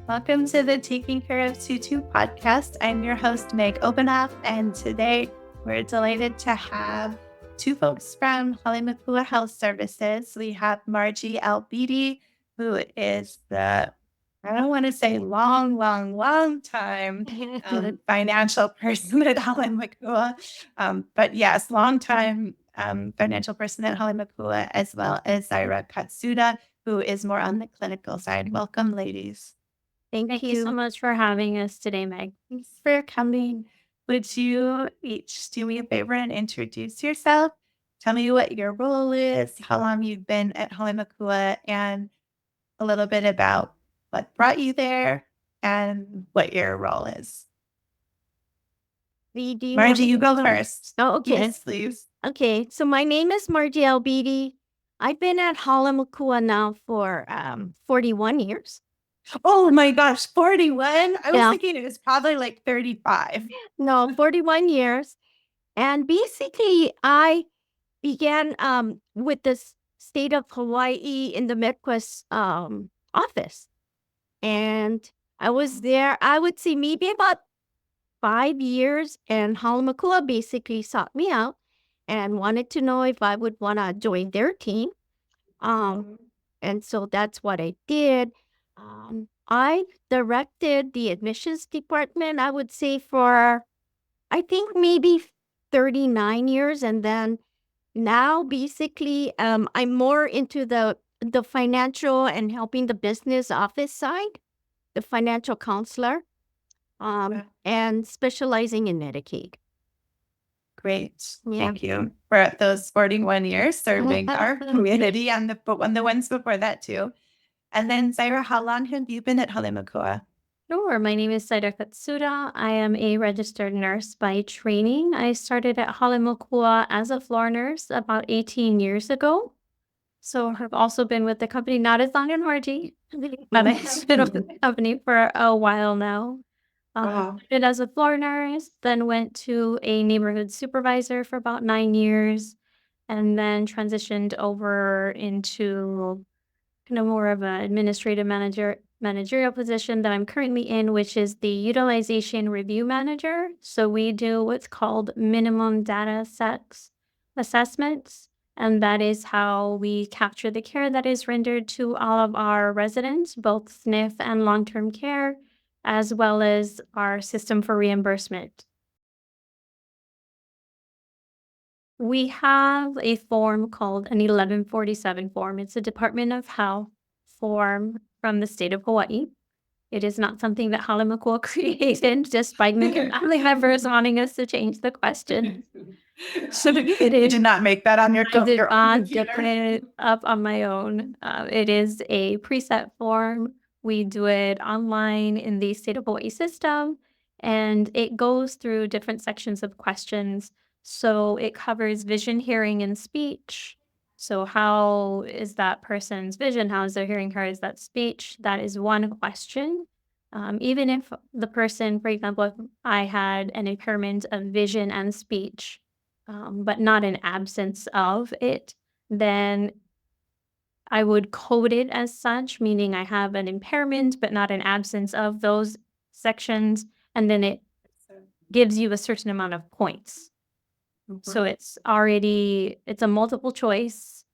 Welcome to the Taking Care of Tutu podcast. I'm your host, Meg Obanoff, and today we're delighted to have two folks from Hale Makua Health Services. We have Margie Albete, who is I don't want to say long time financial person at Hale Makua, but yes, long time financial person at Hale Makua, as well as Zaira Katsuda, who is more on the clinical side. Welcome, ladies. Thank you so much for having us today, Meg. Thanks for coming. Would you each do me a favor and introduce yourself? Tell me what your role is, how long you've been at Hale Makua, and a little bit about what brought you there and what your role is. Margie, you go first. Oh, okay. Yes, please. Okay, so my name is Margie Albete. I've been at Hale Makua now for 41 years. Oh my gosh, 41? I was Yeah. thinking it was probably like 35. No, 41 years. And basically, I began with the state of Hawaii in the Midwest office. And I was there, I would say maybe about 5 years, and Hale Makua basically sought me out and wanted to know if I would want to join their team. And so that's what I did. I directed the admissions department, I would say, for I think maybe 39 years. And then now basically I'm more into the financial and helping the business office side, the financial counselor, and specializing in Medicaid. Great. Yeah. Thank you for those 41 years serving our community and the ones before that too. And then Zaira, how long have you been at Hale Makua? Sure. My name is Zaira Katsuda. I am a registered nurse by training. I started at Hale Makua as a floor nurse about 18 years ago. So I've also been with the company not as long as Margie, but I've been with the company for a while now. Wow. Started as a floor nurse, then went to a neighborhood supervisor for about 9 years, and then transitioned over into kind of more of an administrative managerial position that I'm currently in, which is the utilization review manager. So we do what's called minimum data sets assessments, and that is how we capture the care that is rendered to all of our residents, both SNF and long-term care, as well as our system for reimbursement. We have a form called an 1147 form. It's a Department of Health form from the state of Hawaii. It is not something that Hale Makua created, despite many family members wanting us to change the question. So you did not make that on your I did your not computer. get it up on my own. It is a preset form. We do it online in the state of Hawaii system, and it goes through different sections of questions. So it covers vision, hearing, and speech. So how is that person's vision? How is their hearing? How is that speech? That is one question. Even if the person, for example, if I had an impairment of vision and speech, but not an absence of it, then I would code it as such, meaning I have an impairment, but not an absence of those sections. And then it gives you a certain amount of points. So it's a multiple choice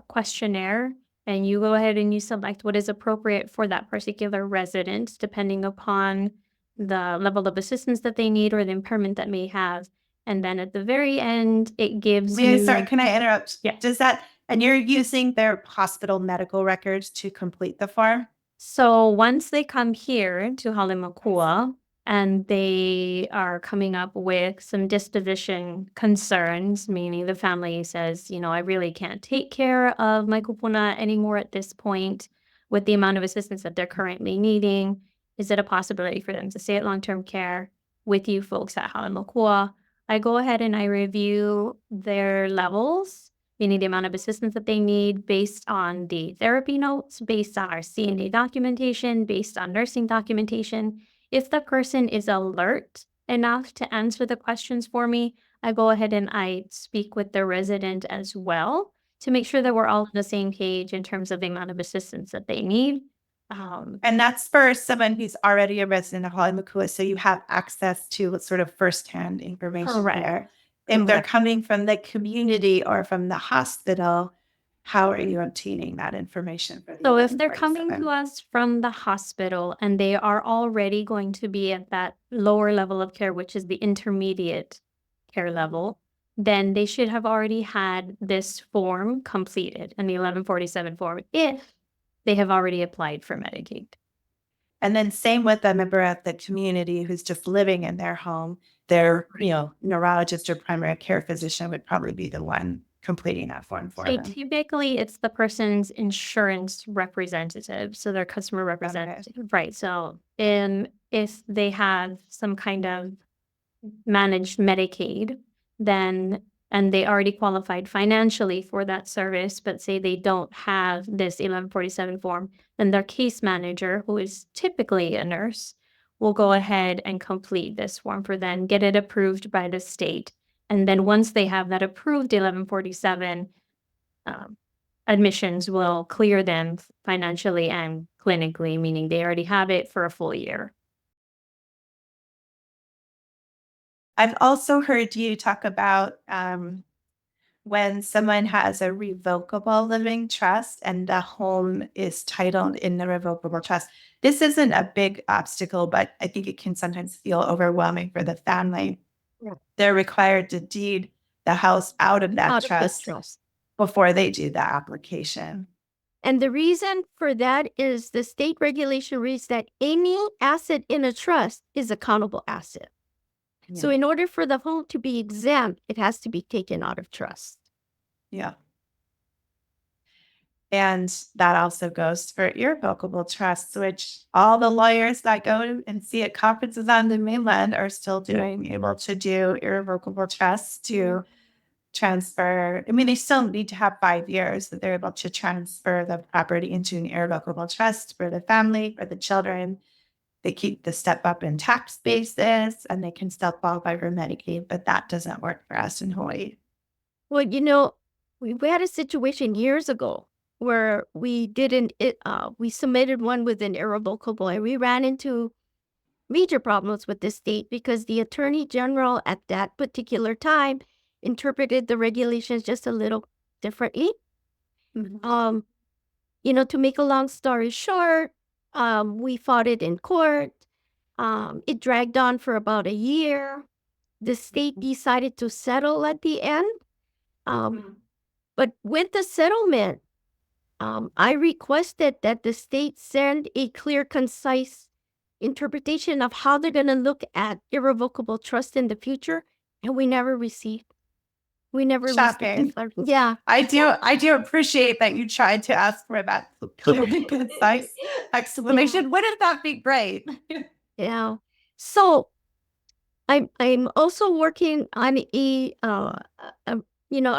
questionnaire, and you go ahead and you select what is appropriate for that particular resident, depending upon the level of assistance that they need or the impairment that may have. And then at the very end, it gives you... Sorry, can I interrupt? Yeah. And you're using their hospital medical records to complete the form? So once they come here to Hale Makua and they are coming up with some disposition concerns, meaning the family says, I really can't take care of my kupuna anymore at this point with the amount of assistance that they're currently needing. Is it a possibility for them to stay at long-term care with you folks at Hale Makua? I go ahead and I review their levels, meaning the amount of assistance that they need based on the therapy notes, based on our CNA documentation, based on nursing documentation. If the person is alert enough to answer the questions for me, I go ahead and I speak with the resident as well to make sure that we're all on the same page in terms of the amount of assistance that they need. And that's for someone who's already a resident of Hale Makua, so you have access to sort of firsthand information Correct. there. If they're coming from the community or from the hospital, how are you obtaining that information? So if they're coming 1147? to us from the hospital and they are already going to be at that lower level of care, which is the intermediate care level, then they should have already had this form completed, an 1147 form, if they have already applied for Medicaid. And then same with a member of the community who's just living in their home, their, neurologist or primary care physician would probably be the one completing that form for So them. typically it's the person's insurance representative, so their customer representative, right? So if they have some kind of managed Medicaid, then and they already qualified financially for that service, but say they don't have this 1147 form, then their case manager, who is typically a nurse, will go ahead and complete this form for them, get it approved by the state. And then once they have that approved 1147, admissions will clear them financially and clinically, meaning they already have it for a full year. I've also heard you talk about when someone has a revocable living trust and the home is titled in the revocable trust. This isn't a big obstacle, but I think it can sometimes feel overwhelming for the family. Yeah. They're required to deed the house out of that Out of the trust trust. before they do the application. And the reason for that is the state regulation reads that any asset in a trust is a countable asset. So in order for the home to be exempt, it has to be taken out of trust. Yeah. And that also goes for irrevocable trusts, which all the lawyers that go and see at conferences on the mainland are still able to do irrevocable trusts to transfer. I mean, they still need to have 5 years that they're able to transfer the property into an irrevocable trust for the family, for the children. They keep the step up in tax basis and they can still qualify for Medicaid, but that doesn't work for us in Hawaii. Well, we had a situation years ago where we submitted one with an irrevocable, and we ran into major problems with the state because the attorney general at that particular time interpreted the regulations just a little differently. To make a long story short, we fought it in court. It dragged on for about a year. The state decided to settle at the end. But with the settlement, I requested that the state send a clear, concise interpretation of how they're going to look at irrevocable trust in the future, and we never received. Shocking. Yeah, I do appreciate that you tried to ask for that clear and concise explanation. Wouldn't that be great? yeah. So I'm also working on a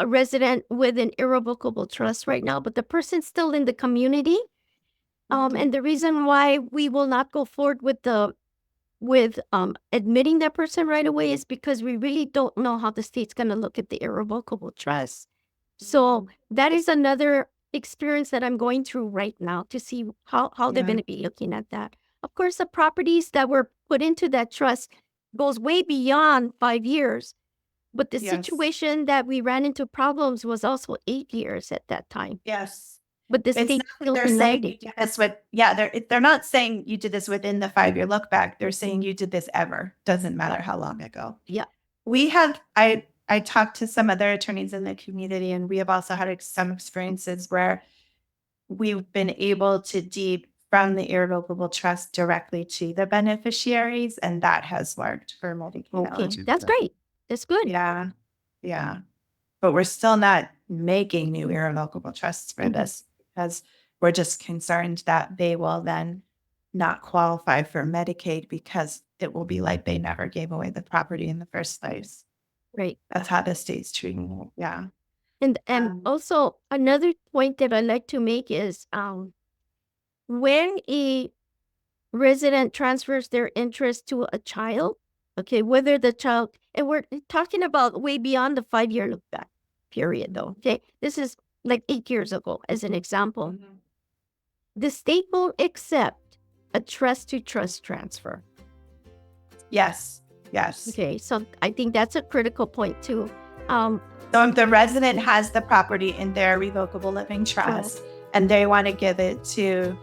resident with an irrevocable trust right now, but the person's still in the community. And the reason why we will not go forward with admitting that person right away is because we really don't know how the state's going to look at the irrevocable trust. So that is another experience that I'm going through right now to see how they're going to be looking at that. Of course, the properties that were put into that trust goes way beyond 5 years. But the situation that we ran into problems was also 8 years at that time. Yes. But the It's state not still like they're saying denied you it. did this with, they're not saying you did this within the 5-year look back. They're saying you did this ever. Doesn't matter how long ago. Yeah. I talked to some other attorneys in the community, and we have also had some experiences where we've been able to deed from the irrevocable trust directly to the beneficiaries, and that has worked for Medicaid. Okay, that's great. That's good. Yeah. Yeah. But we're still not making new irrevocable trusts for this because we're just concerned that they will then not qualify for Medicaid because it will be like they never gave away the property in the first place. Right. That's how the state's treating it. Yeah. And also another point that I'd like to make is when a resident transfers their interest to a child, okay, whether the child, and we're talking about way beyond the 5-year look back period though, okay? This is like 8 years ago as an example. the state will accept a trust-to-trust transfer. Yes. Yes. Okay, so I think that's a critical point too. So if the resident has the property in their revocable living trust and they want to give it to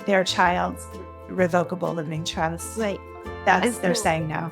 their child's revocable living trust, Right. that's they're saying no.